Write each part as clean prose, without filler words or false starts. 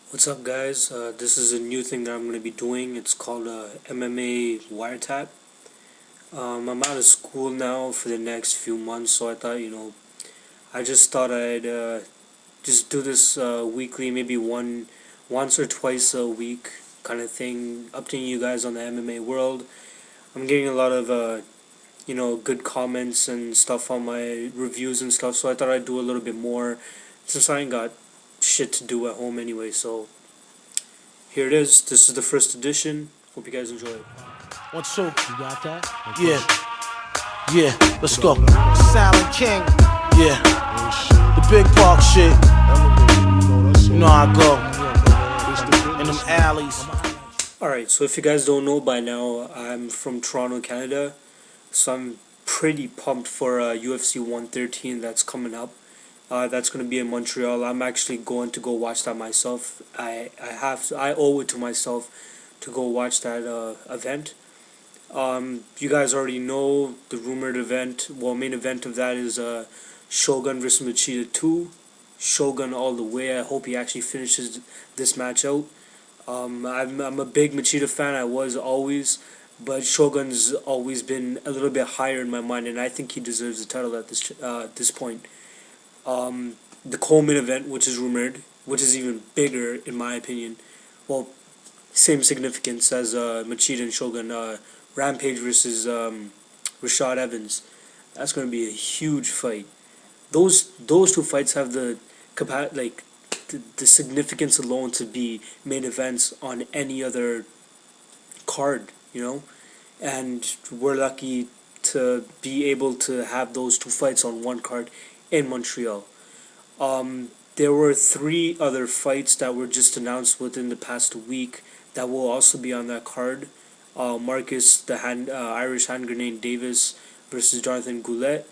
What's up, guys? This is a new thing that I'm going to be doing. It's called MMA WireTap. I'm out of school now for the next few months, so I thought, I just thought I'd just do this weekly, maybe once or twice a week kind of thing, updating you guys on the MMA world. I'm getting a lot of, good comments and stuff on my reviews and stuff, so I thought I'd do a little bit more since I ain't got shit to do at home anyway, so here it is. This is the first edition. Hope you guys enjoy it. 1, 2. You got that? Yeah. Yeah. Let's go. Silent King. Yeah. The big park shit. You know how I go. In them alleys. Alright, so if you guys don't know by now, I'm from Toronto, Canada. So I'm pretty pumped for UFC 113 that's coming up. That's going to be in Montreal. I'm actually going to go watch that myself. I owe it to myself to go watch that event. You guys already know the rumored event. Well, main event of that is Shogun versus Machida 2. Shogun all the way. I hope he actually finishes this match out. I'm a big Machida fan. I was always, but Shogun's always been a little bit higher in my mind, and I think he deserves the title at this point. The Coleman event, which is rumored, which is even bigger in my opinion. Well, same significance as Machida and Shogun. Rampage versus Rashad Evans. That's going to be a huge fight. Those two fights have the the significance alone to be main events on any other card, and we're lucky to be able to have those two fights on one card in Montreal. There were 3 other fights that were just announced within the past week that will also be on that card. Marcus, the Irish hand grenade Davis versus Jonathan Goulet.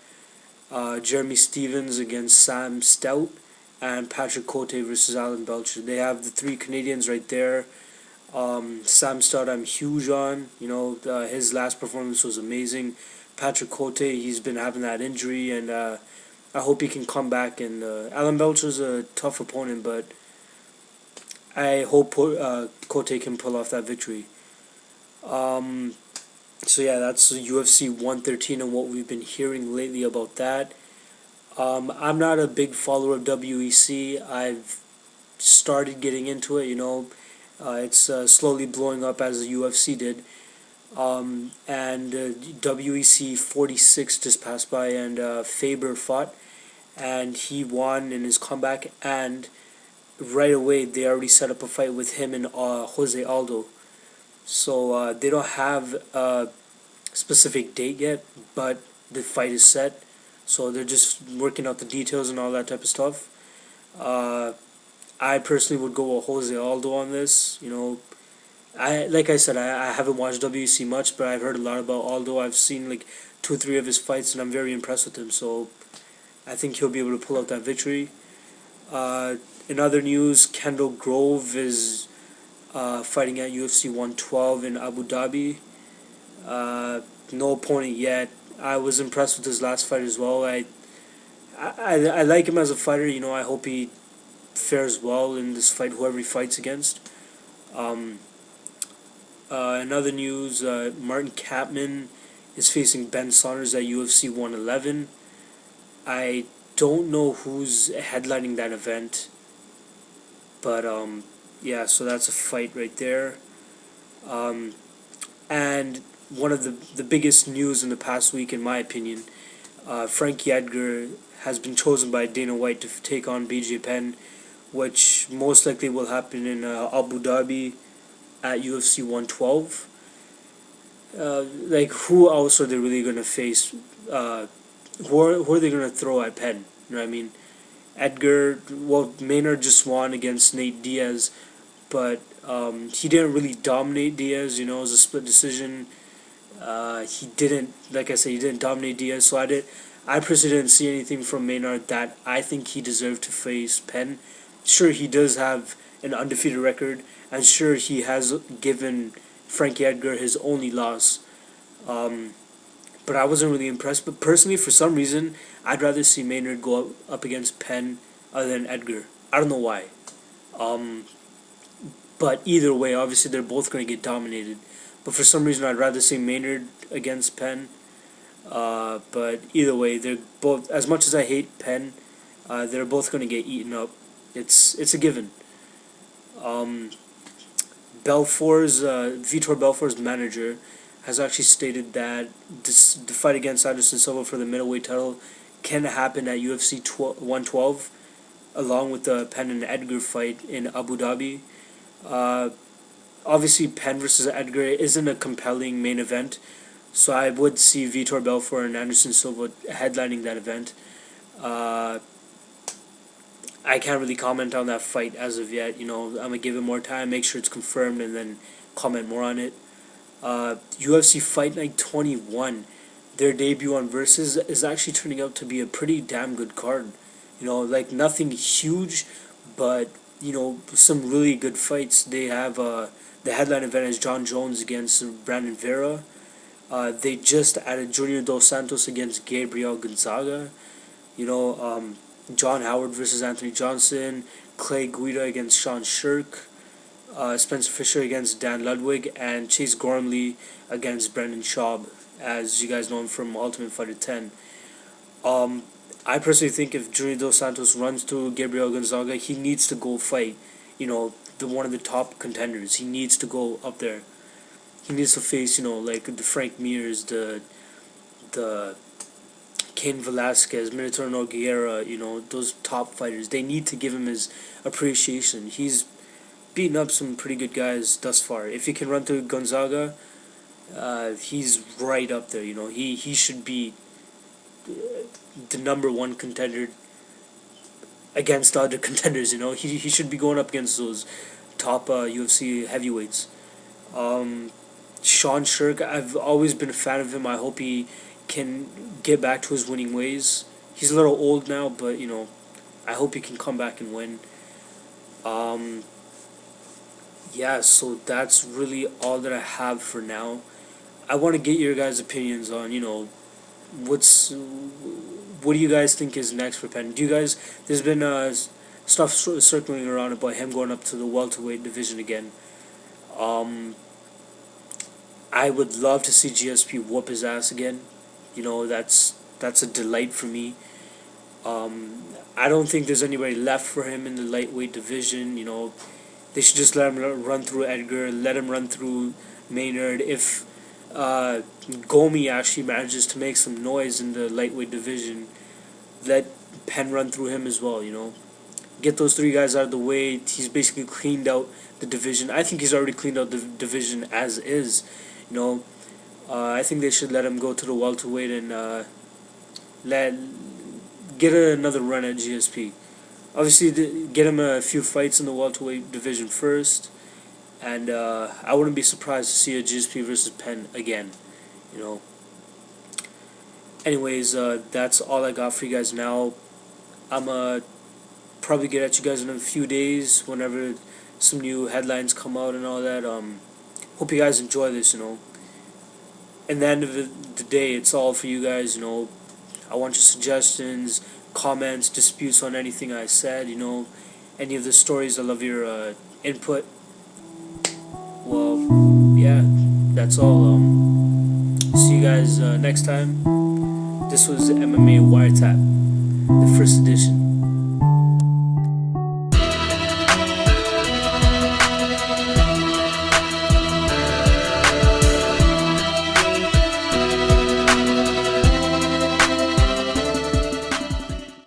Jeremy Stevens against Sam Stout. And Patrick Cote versus Alan Belcher. They have the 3 Canadians right there. Sam Stout I'm huge on. His last performance was amazing. Patrick Cote, he's been having that injury, and I hope he can come back. And Alan Belcher's a tough opponent, but I hope Cote can pull off that victory. So yeah, that's UFC 113 and what we've been hearing lately about that. I'm not a big follower of WEC. I've started getting into it, it's slowly blowing up as the UFC did. And WEC 46 just passed by, and Faber fought, and he won in his comeback, and right away they already set up a fight with him and Jose Aldo. So they don't have a specific date yet, but the fight is set. So they're just working out the details and all that type of stuff. I personally would go with Jose Aldo on this. Like I said, I haven't watched WC much, but I've heard a lot about Aldo. I've seen like 2 or 3 of his fights, and I'm very impressed with him. So I think he'll be able to pull out that victory. In other news, Kendall Grove is fighting at UFC 112 in Abu Dhabi. No opponent yet. I was impressed with his last fight as well. I like him as a fighter. I hope he fares well in this fight, whoever he fights against. In other news, Martin Kaplan is facing Ben Saunders at UFC 111. I don't know who's headlining that event, but yeah, so that's a fight right there. And one of the biggest news in the past week, in my opinion, Frankie Edgar has been chosen by Dana White to take on BJ Penn, which most likely will happen in Abu Dhabi at UFC 112. Who else are they really going to face? Who are they going to throw at Penn? You know what I mean? Edgar, well, Maynard just won against Nate Diaz, but he didn't really dominate Diaz. It was a split decision. He didn't, like I said, he didn't dominate Diaz, so I personally didn't see anything from Maynard that I think he deserved to face Penn. Sure, he does have an undefeated record, and sure, he has given Frankie Edgar his only loss. But I wasn't really impressed. But personally, for some reason, I'd rather see Maynard go up against Penn other than Edgar. I don't know why. But either way, obviously they're both going to get dominated. But for some reason, I'd rather say Maynard against Penn. But either way, they're both. As much as I hate Penn, they're both going to get eaten up. It's a given. Vitor Belfort's manager has actually stated that the fight against Anderson Silva for the middleweight title can happen at UFC 112, along with the Penn and Edgar fight in Abu Dhabi. Obviously, Penn versus Edgar isn't a compelling main event, so I would see Vitor Belfort and Anderson Silva headlining that event. I can't really comment on that fight as of yet. I'm gonna give it more time, make sure it's confirmed, and then comment more on it. UFC Fight Night 21, their debut on Versus is actually turning out to be a pretty damn good card. Like nothing huge, but some really good fights. They have the headline event is John Jones against Brandon Vera. They just added Junior Dos Santos against Gabriel Gonzaga. John Howard versus Anthony Johnson, Clay Guida against Sean Shirk, Spencer Fisher against Dan Ludwig, and Chase Gormley against Brendan Schaub, as you guys know him from Ultimate Fighter 10. I personally think if Junior Dos Santos runs through Gabriel Gonzaga, he needs to go fight, one of the top contenders. He needs to go up there. He needs to face, like the Frank Mears, the Cain Velasquez, Minotaur Nogueira, those top fighters. They need to give him his appreciation. He's beaten up some pretty good guys thus far. If he can run through Gonzaga, he's right up there. He should be the number one contender against the other contenders. He should be going up against those top UFC heavyweights. Sean Shirk, I've always been a fan of him. I hope he can get back to his winning ways. He's a little old now, but I hope he can come back and win. So that's really all that I have for now. I want to get your guys' opinions on what do you guys think is next for Penn? There's been stuff circling around about him going up to the welterweight division again. I would love to see GSP whoop his ass again. That's a delight for me. I don't think there's anybody left for him in the lightweight division. They should just let him run through Edgar, let him run through Maynard. If Gomi actually manages to make some noise in the lightweight division, let Penn run through him as well. Get those three guys out of the way. He's basically cleaned out the division. I think he's already cleaned out the division as is. I think they should let him go to the welterweight and get another run at GSP. Obviously, get him a few fights in the welterweight division first, and I wouldn't be surprised to see a GSP versus Penn again. Anyways, that's all I got for you guys now. I'm probably get at you guys in a few days whenever some new headlines come out and all that. Hope you guys enjoy this. And the end of the day, it's all for you guys. I want your suggestions, comments, disputes on anything I said. Any of the stories. I love your input. Well, yeah, that's all. See you guys next time. This was MMA WireTap, the first edition.